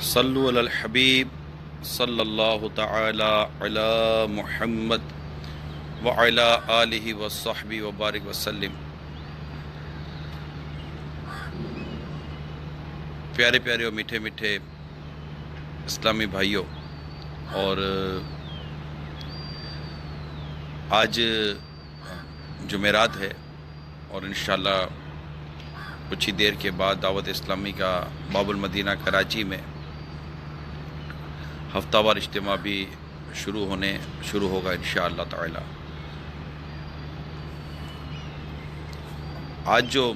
صلو علی الحبیب صلی اللہ تعالی علی محمد وعلی آلہ وصحبہ وبارک وسلم۔ پیارے پیارے اور میٹھے میٹھے اسلامی بھائیوں، اور آج جمعرات ہے اور انشاءاللہ کچھ ہی دیر کے بعد دعوت اسلامی کا باب المدینہ کراچی میں ہفتہ وار اجتماع بھی شروع ہوگا انشاءاللہ تعالی۔ آج جو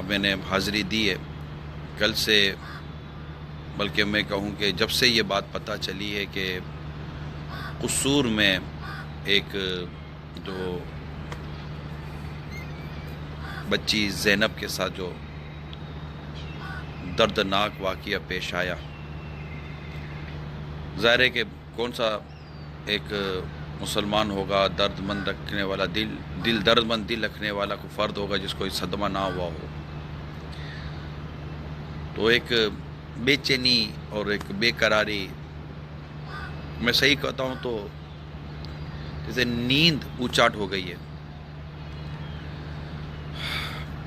میں نے حاضری دی ہے، کل سے بلکہ میں کہوں کہ جب سے یہ بات پتہ چلی ہے کہ قصور میں ایک جو بچی زینب کے ساتھ جو دردناک واقعہ پیش آیا، ظاہر ہے کہ کون سا ایک مسلمان ہوگا درد مند رکھنے والا درد مند دل رکھنے والا کوئی فرد ہوگا جس کو صدمہ نہ ہوا ہو، تو ایک بے چینی اور ایک بے قراری، میں صحیح کہتا ہوں تو جیسے نیند اونچاٹ ہو گئی ہے۔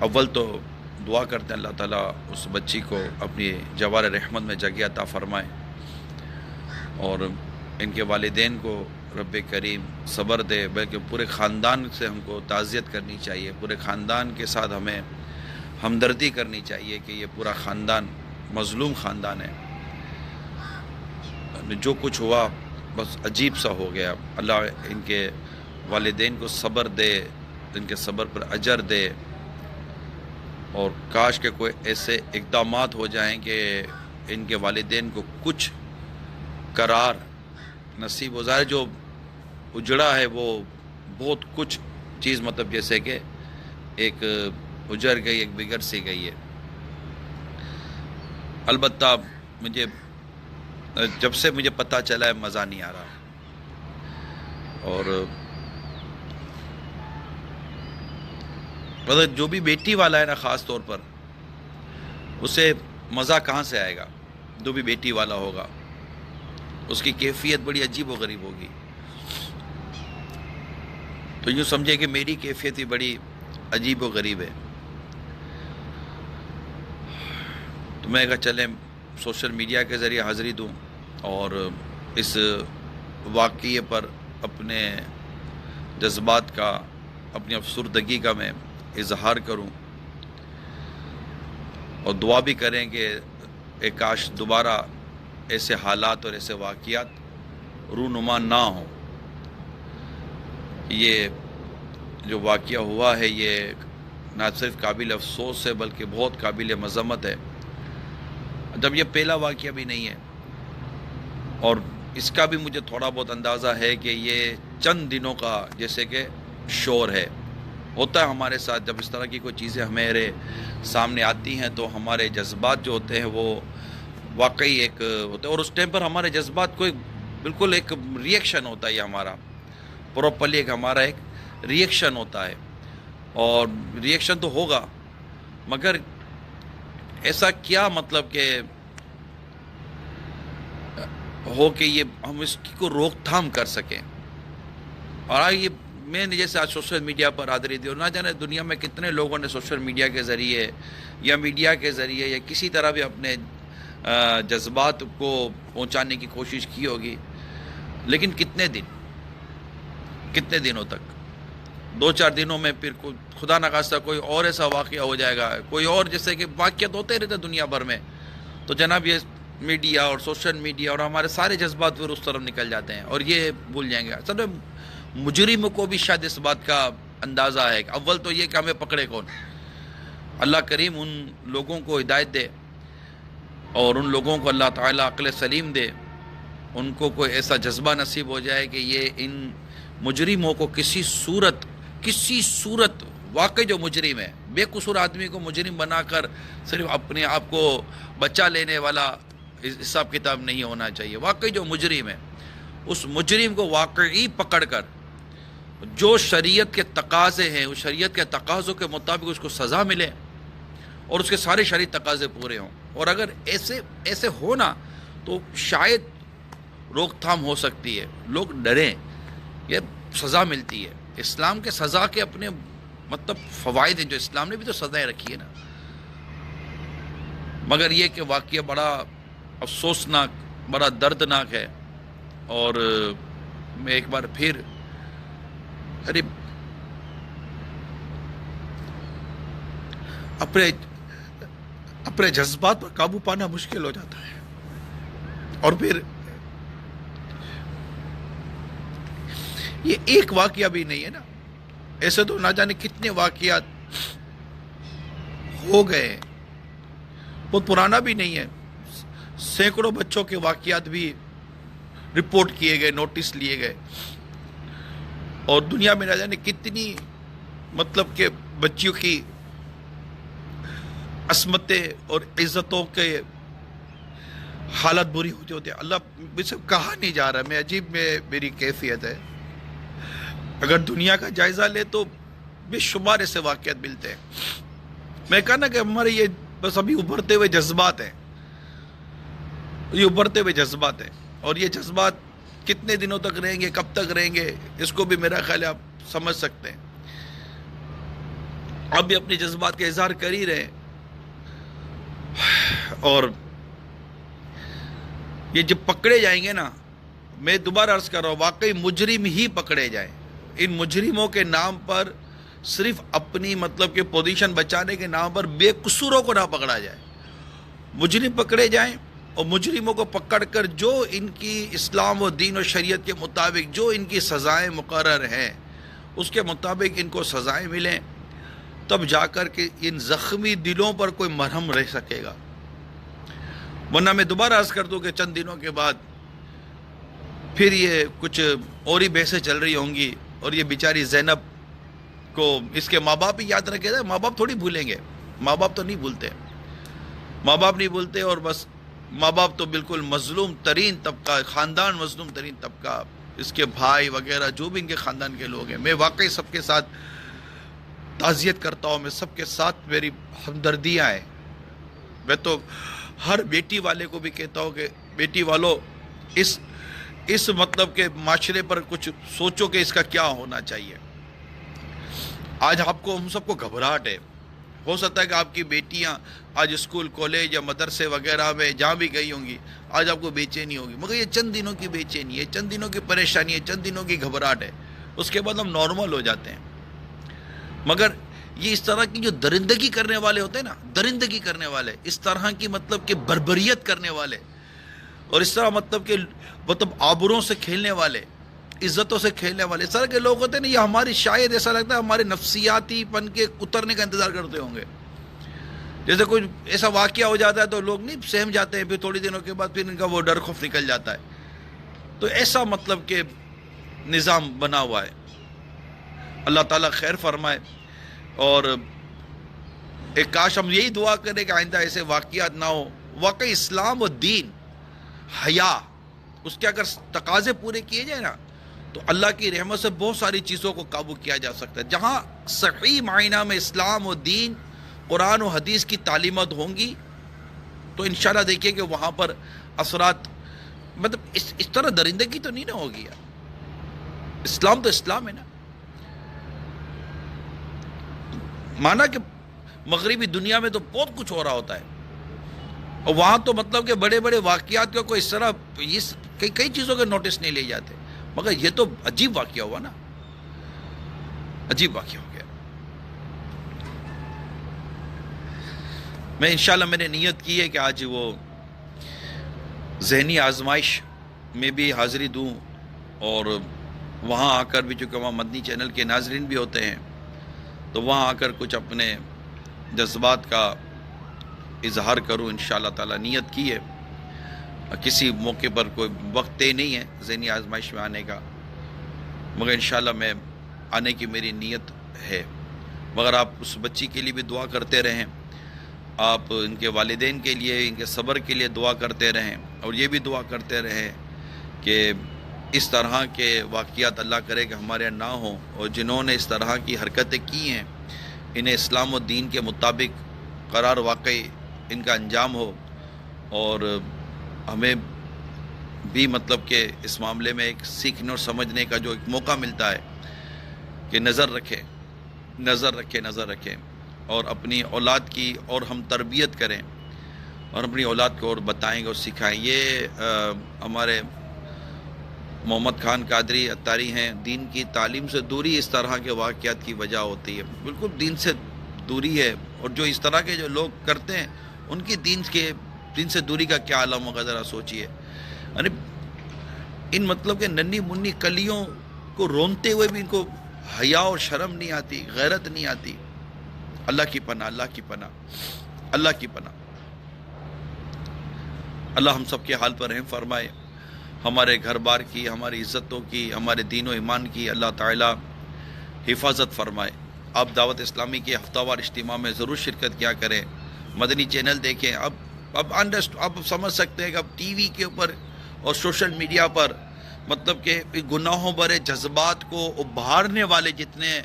اول تو دعا کرتے ہیں اللہ تعالیٰ اس بچی کو اپنی جوار رحمت میں جگہ عطا فرمائے، اور ان کے والدین کو رب کریم صبر دے، بلکہ پورے خاندان سے ہم کو تعزیت کرنی چاہیے، پورے خاندان کے ساتھ ہمیں ہمدردی کرنی چاہیے کہ یہ پورا خاندان مظلوم خاندان ہے۔ جو کچھ ہوا بس عجیب سا ہو گیا۔ اللہ ان کے والدین کو صبر دے، ان کے صبر پر اجر دے، اور کاش کہ کوئی ایسے اقدامات ہو جائیں کہ ان کے والدین کو کچھ قرار نصیب ہو جائے۔ جو اجڑا ہے وہ بہت کچھ چیز، مطلب جیسے کہ ایک اجڑ گئی، ایک بگڑ سی گئی ہے۔ البتہ جب سے مجھے پتہ چلا ہے مزہ نہیں آ رہا، اور مطلب جو بھی بیٹی والا ہے نا، خاص طور پر اسے مزہ کہاں سے آئے گا؟ جو بھی بیٹی والا ہوگا اس کی کیفیت بڑی عجیب و غریب ہوگی۔ تو یوں سمجھے کہ میری کیفیت بھی بڑی عجیب و غریب ہے۔ تو میں کہا چلیں سوشل میڈیا کے ذریعے حاضری دوں اور اس واقعے پر اپنے جذبات کا، اپنی افسردگی کا میں اظہار کروں، اور دعا بھی کریں کہ ایک کاش دوبارہ ایسے حالات اور ایسے واقعات رونما نہ ہوں۔ یہ جو واقعہ ہوا ہے یہ نہ صرف قابل افسوس ہے بلکہ بہت قابل مذمت ہے۔ جب یہ پہلا واقعہ بھی نہیں ہے، اور اس کا بھی مجھے تھوڑا بہت اندازہ ہے کہ یہ چند دنوں کا جیسے کہ شور ہے، ہوتا ہے ہمارے ساتھ۔ جب اس طرح کی کوئی چیزیں ہمارے سامنے آتی ہیں تو ہمارے جذبات جو ہوتے ہیں وہ واقعی ایک ہوتا ہے، اور اس ٹائم پر ہمارے جذبات کو بالکل ایک ریئیکشن ہوتا ہے، یہ ہمارا پراپرلی ایک ہمارا ایک ریئیکشن ہوتا ہے، اور ریئیکشن تو ہوگا، مگر ایسا کیا مطلب کہ ہو کہ یہ ہم اس کی کو روک تھام کر سکیں۔ اور یہ میں نے جیسے آج سوشل میڈیا پر حاضری دی، اور نہ جانے دنیا میں کتنے لوگوں نے سوشل میڈیا کے ذریعے یا میڈیا کے ذریعے یا کسی طرح بھی اپنے جذبات کو پہنچانے کی کوشش کی ہوگی، لیکن کتنے دنوں تک؟ 2-4 دنوں میں پھر خدا نخواستہ کوئی اور ایسا واقعہ ہو جائے گا، کوئی اور جیسے کہ واقعات ہوتے رہتے دنیا بھر میں، تو جناب یہ میڈیا اور سوشل میڈیا اور ہمارے سارے جذبات پھر اس طرف نکل جاتے ہیں اور یہ بھول جائیں گے۔ اصل میں مجرم کو بھی شاید اس بات کا اندازہ ہے کہ اول تو یہ کہ ہمیں پکڑے کون۔ اللہ کریم ان لوگوں کو ہدایت دے، اور ان لوگوں کو اللہ تعالیٰ عقل سلیم دے، ان کو کوئی ایسا جذبہ نصیب ہو جائے کہ یہ ان مجرموں کو کسی صورت واقعی جو مجرم ہے، بے قصور آدمی کو مجرم بنا کر صرف اپنے آپ کو بچا لینے والا حساب کتاب نہیں ہونا چاہیے۔ واقعی جو مجرم ہے اس مجرم کو واقعی پکڑ کر جو شریعت کے تقاضے ہیں، اس شریعت کے تقاضوں کے مطابق اس کو سزا ملے، اور اس کے سارے شرعی تقاضے پورے ہوں. اور اگر ایسے ہو نا تو شاید روک تھام ہو سکتی ہے. لوگ ڈریں، یہ سزا ملتی ہے. اسلام کے سزا کے اپنے مطلب فوائد ہیں، جو اسلام نے بھی تو سزائیں رکھی ہے نا. مگر یہ کہ واقعہ بڑا افسوسناک، بڑا دردناک ہے. اور میں ایک بار پھر اپنے جذبات پر قابو پانا مشکل ہو جاتا ہے. اور پھر یہ ایک واقعہ بھی نہیں ہے نا، ایسے تو نہ جانے کتنے واقعات ہو گئے. بہت پرانا بھی نہیں ہے، سینکڑوں بچوں کے واقعات بھی رپورٹ کیے گئے، نوٹس لیے گئے. اور دنیا میں نہ جانے کتنی مطلب کہ بچیوں کی عصمتیں اور عزتوں کے حالت بری ہوتی ہوتی ہے. اللہ مجھ سے کہا نہیں جا رہا، میری کیفیت ہے. اگر دنیا کا جائزہ لے تو بے شمار ایسے واقعات ملتے ہیں. میں کہا نا کہ ہمارے یہ بس ابھی ابھرتے ہوئے جذبات ہیں، اور یہ جذبات کتنے دنوں تک رہیں گے، کب تک رہیں گے، اس کو بھی میرا خیال ہے آپ سمجھ سکتے ہیں. اب بھی اپنے جذبات کا اظہار کر ہی رہے ہیں. اور یہ جب پکڑے جائیں گے نا، میں دوبارہ عرض کر رہا ہوں، واقعی مجرم ہی پکڑے جائیں. ان مجرموں کے نام پر صرف اپنی مطلب کہ پوزیشن بچانے کے نام پر بے قصوروں کو نہ پکڑا جائے. مجرم پکڑے جائیں، اور مجرموں کو پکڑ کر جو ان کی اسلام و دین و شریعت کے مطابق جو ان کی سزائیں مقرر ہیں اس کے مطابق ان کو سزائیں ملیں، تب جا کر کے ان زخمی دلوں پر کوئی مرہم رہ سکے گا. ورنہ میں دوبارہ عرض کر دوں کہ چند دنوں کے بعد پھر یہ کچھ اور ہی بحثیں چل رہی ہوں گی، اور یہ بیچاری زینب کو اس کے ماں باپ ہی یاد رکھے گا. ماں باپ تھوڑی بھولیں گے، ماں باپ تو نہیں بھولتے. اور بس ماں باپ تو بالکل مظلوم ترین طبقہ، خاندان مظلوم ترین طبقہ، اس کے بھائی وغیرہ جو بھی ان کے خاندان کے لوگ ہیں. میں واقعی سب کے ساتھ تعزیت کرتا ہوں، میں سب کے ساتھ میری ہمدردیاں ہیں. میں تو ہر بیٹی والے کو بھی کہتا ہوں کہ بیٹی والو اس مطلب کہ معاشرے پر کچھ سوچو کہ اس کا کیا ہونا چاہیے. آج آپ کو، ہم سب کو گھبراہٹ ہے. ہو سکتا ہے کہ آپ کی بیٹیاں آج اسکول، کالج یا مدرسے وغیرہ میں جہاں بھی گئی ہوں گی، آج آپ کو بے چینی ہوگی. مگر یہ چند دنوں کی بے چینی ہے، چند دنوں کی پریشانی ہے، چند دنوں کی گھبراہٹ ہے. اس کے بعد ہم نارمل ہو جاتے ہیں. مگر یہ اس طرح کی جو درندگی کرنے والے ہوتے ہیں نا، درندگی کرنے والے، اس طرح کی مطلب کہ بربریت کرنے والے، اور اس طرح مطلب آبروں سے کھیلنے والے، عزتوں سے کھیلنے والے، اس طرح کے لوگ ہوتے ہیں نا، یہ ہماری شاید ایسا لگتا ہے ہمارے نفسیاتی پن کے اترنے کا انتظار کرتے ہوں گے. جیسے کوئی ایسا واقعہ ہو جاتا ہے تو لوگ نہیں سہم جاتے ہیں، پھر تھوڑی دنوں کے بعد پھر ان کا وہ ڈر خوف نکل جاتا ہے. تو ایسا مطلب کہ نظام بنا ہوا ہے. اللہ تعالیٰ خیر فرمائے. اور ایک کاش ہم یہی دعا کریں کہ آئندہ ایسے واقعات نہ ہو. واقعی اسلام و دین، حیا، اس کے اگر تقاضے پورے کیے جائیں نا تو اللہ کی رحمت سے بہت ساری چیزوں کو قابو کیا جا سکتا ہے. جہاں صحیح معنی میں اسلام و دین، قرآن و حدیث کی تعلیمات ہوں گی تو انشاءاللہ دیکھیے کہ وہاں پر اثرات مطلب اس طرح درندگی تو نہیں نہ ہوگی یار. اسلام تو اسلام ہے نا. مانا کہ مغربی دنیا میں تو بہت کچھ ہو رہا ہوتا ہے، اور وہاں تو مطلب کہ بڑے بڑے واقعات کا کوئی اس طرح کئی چیزوں کے نوٹس نہیں لے جاتے. مگر یہ تو عجیب واقعہ ہوا نا، عجیب واقعہ ہو گیا. میں انشاءاللہ میں نے نیت کی ہے کہ آج وہ ذہنی آزمائش میں بھی حاضری دوں، اور وہاں آ کر بھی، چونکہ وہاں مدنی چینل کے ناظرین بھی ہوتے ہیں، تو وہاں آ کر کچھ اپنے جذبات کا اظہار کروں انشاءاللہ تعالی. نیت کی ہے. کسی موقع پر کوئی وقت طے نہیں ہے ذہنی آزمائش میں آنے کا، مگر انشاءاللہ میں آنے کی میری نیت ہے. مگر آپ اس بچی کے لیے بھی دعا کرتے رہیں، آپ ان کے والدین کے لیے، ان کے صبر کے لیے دعا کرتے رہیں، اور یہ بھی دعا کرتے رہیں کہ اس طرح کے واقعات اللہ کرے کہ ہمارے یہاں نہ ہوں، اور جنہوں نے اس طرح کی حرکتیں کی ہیں انہیں اسلام و دین کے مطابق قرار واقعی ان کا انجام ہو، اور ہمیں بھی مطلب کہ اس معاملے میں ایک سیکھنے اور سمجھنے کا جو ایک موقع ملتا ہے کہ نظر رکھیں اور اپنی اولاد کی اور ہم تربیت کریں اور اپنی اولاد کو اور بتائیں گے اور سکھائیں۔ یہ ہمارے محمد خان قادری اتاری ہیں، دین کی تعلیم سے دوری اس طرح کے واقعات کی وجہ ہوتی ہے، بالکل دین سے دوری ہے، اور جو اس طرح کے جو لوگ کرتے ہیں ان کی دین سے دوری کا کیا عالم ہوگا، ذرا سوچئے۔ یعنی ان مطلب کہ ننھی منی کلیوں کو رونتے ہوئے بھی ان کو حیا اور شرم نہیں آتی، غیرت نہیں آتی۔ اللہ کی پناہ، اللہ کی پناہ، اللہ کی پناہ۔ اللہ ہم سب کے حال پر رحم فرمائے، ہمارے گھر بار کی، ہماری عزتوں کی، ہمارے دین و ایمان کی اللہ تعالی حفاظت فرمائے۔ آپ دعوت اسلامی کے ہفتہ وار اجتماع میں ضرور شرکت کیا کریں، مدنی چینل دیکھیں۔ اب آپ سمجھ سکتے ہیں کہ اب ٹی وی کے اوپر اور سوشل میڈیا پر مطلب کہ گناہوں برے جذبات کو ابھارنے والے جتنے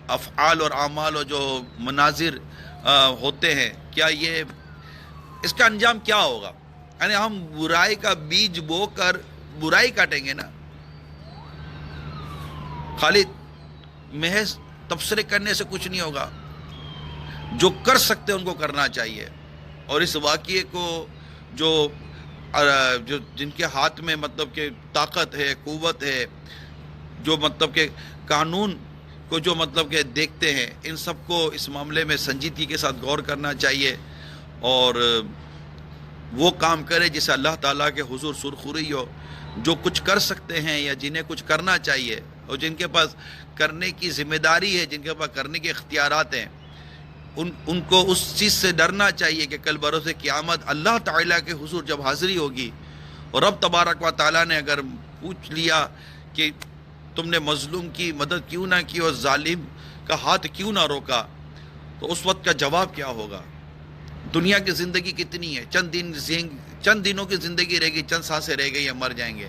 افعال اور اعمال اور جو مناظر ہوتے ہیں، کیا یہ اس کا انجام کیا ہوگا؟ یعنی ہم برائی کا بیج بو کر برائی کاٹیں گے نا۔ خالی محض تبصرے کرنے سے کچھ نہیں ہوگا، جو کر سکتے ان کو کرنا چاہیے۔ اور اس واقعے کو جو جن کے ہاتھ میں مطلب کہ طاقت ہے، قوت ہے، جو مطلب کہ قانون کو جو مطلب کہ دیکھتے ہیں، ان سب کو اس معاملے میں سنجیدگی کے ساتھ غور کرنا چاہیے، اور وہ کام کرے جسے اللہ تعالیٰ کے حضور سرخوری ہو۔ جو کچھ کر سکتے ہیں یا جنہیں کچھ کرنا چاہیے اور جن کے پاس کرنے کی ذمہ داری ہے، جن کے پاس کرنے کے اختیارات ہیں، ان کو اس چیز سے ڈرنا چاہیے کہ کل بروز قیامت اللہ تعالیٰ کے حضور جب حاضری ہوگی اور رب تبارک و تعالیٰ نے اگر پوچھ لیا کہ تم نے مظلوم کی مدد کیوں نہ کی اور ظالم کا ہاتھ کیوں نہ روکا، تو اس وقت کا جواب کیا ہوگا؟ دنیا کی زندگی کتنی ہے؟ چند دنوں کی زندگی رہ گئی، چند سانسیں رہ گئی، ہم مر جائیں گے۔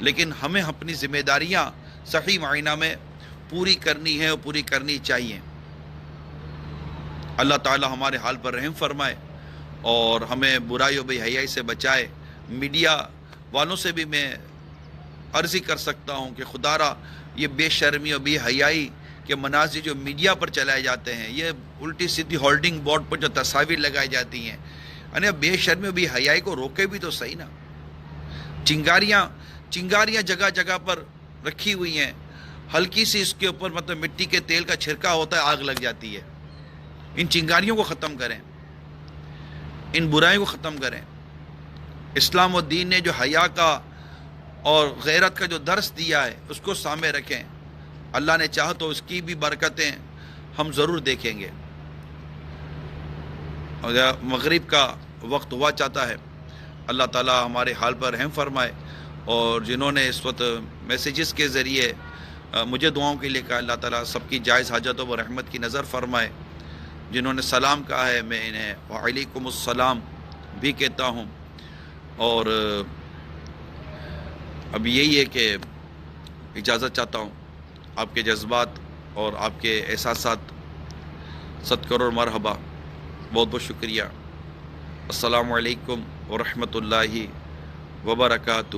لیکن ہمیں اپنی ذمہ داریاں صحیح معنی میں پوری کرنی ہے اور پوری کرنی چاہیے۔ اللہ تعالی ہمارے حال پر رحم فرمائے اور ہمیں برائی و بے حیائی سے بچائے۔ میڈیا والوں سے بھی میں عرضی کر سکتا ہوں کہ خدا را یہ بے شرمی اور بے حیائی کے مناظر جو میڈیا پر چلائے جاتے ہیں، یہ الٹی سیدھی ہولڈنگ بورڈ پر جو تصاویر لگائی جاتی ہیں، یعنی بے شرمی اور بے حیائی کو روکے بھی تو صحیح نا۔ چنگاریاں جگہ جگہ پر رکھی ہوئی ہیں، ہلکی سی اس کے اوپر مطلب مٹی کے تیل کا چھڑکا ہوتا ہے، آگ لگ جاتی ہے۔ ان چنگاریوں کو ختم کریں، ان برائیوں کو ختم کریں۔ اسلام و دین نے جو حیا کا اور غیرت کا جو درس دیا ہے اس کو سامنے رکھیں۔ اللہ نے چاہا تو اس کی بھی برکتیں ہم ضرور دیکھیں گے۔ اور مغرب کا وقت ہوا چاہتا ہے، اللہ تعالی ہمارے حال پر رحم فرمائے، اور جنہوں نے اس وقت میسیجز کے ذریعے مجھے دعاؤں کے لیے کہا، اللہ تعالی سب کی جائز حاجتوں پر رحمت کی نظر فرمائے۔ جنہوں نے سلام کہا ہے، میں انہیں وعلیکم السلام بھی کہتا ہوں۔ اور اب یہی ہے کہ اجازت چاہتا ہوں، آپ کے جذبات اور آپ کے احساسات 100 کروڑ مرحبا، بہت بہت شکریہ۔ السلام علیکم ورحمۃ اللہ وبرکاتہ۔